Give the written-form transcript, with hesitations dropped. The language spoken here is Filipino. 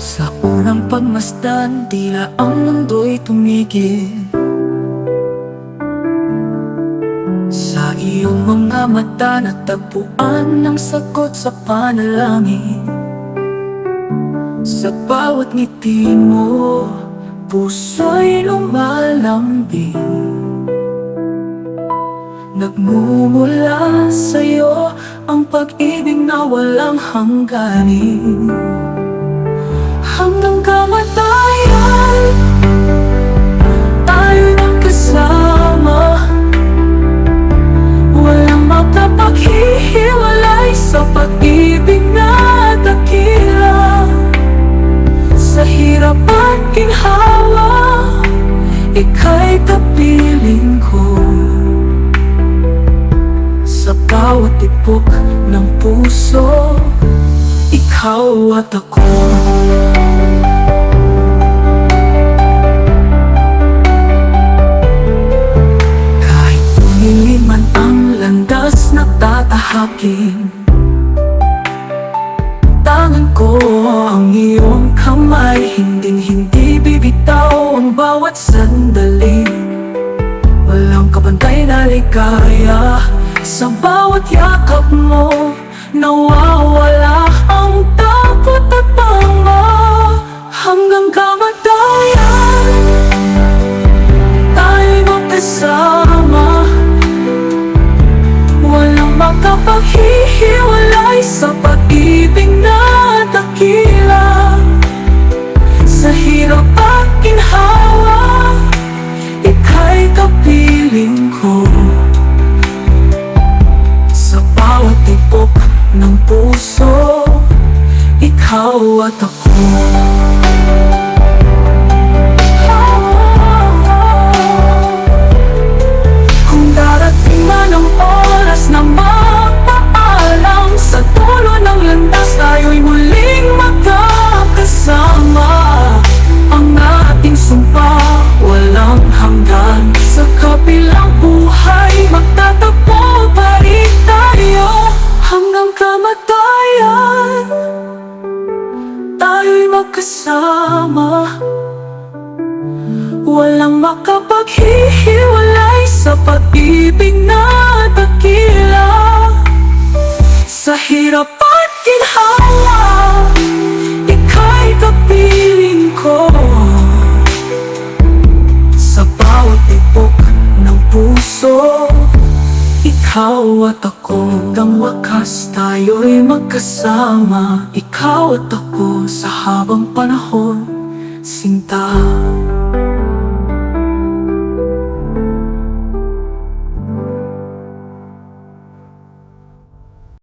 Sa unang pagmasdan, tila ang mundo'y tumigil. Sa iyong mga mata natagpuan ng sagot sa panalangin. Sa bawat ngiti mo, puso'y lumalambing. Nagmumula sa'yo ang pag-ibig na walang hangganin. Hanggang kamatayan, tayo'y magkasama. Walang makapaghihiwalay sa pag-ibig na dakila. Sa hirap at ginhawa, ika'y kapiling ko. Sa bawat tibok ng puso, ikaw at ako. Kahit tumingin man ang landas na tatahakin, tangan ko ang iyong kamay. Hinding-hindi bibitaw ang bawat sandali. Walang kabantay na ligaya. Sa bawat yakap mo, nawawala ang takot at pangamba. Hanggang kamatayan, tayo'y magkasama. Walang makapaghihiwalay sa pag-ibig na dakila. Sa hirap at ginhawa, ika'y kapiling ko. Sa bawat tibok ng puso, ikaw at ako. Kung darating man ang oras na magpaalam, sa dulo ng landas tayo'y muling magkakasama. Ang ating sumpa walang hanggan. Sa kabilang buhay magtatagpo pa rin tayo. Hanggang kamatayan, tayo'y magkasama. Walang makapaghihiwalay sa pag-ibig na dakila. Sa hirap at ginhawa, ika'y kapiling ko. Sa bawat tibok ng puso, ikaw at ako. Hanggang wakas tayo'y magkasama. Ikaw at ako sa habang panahon, sinta.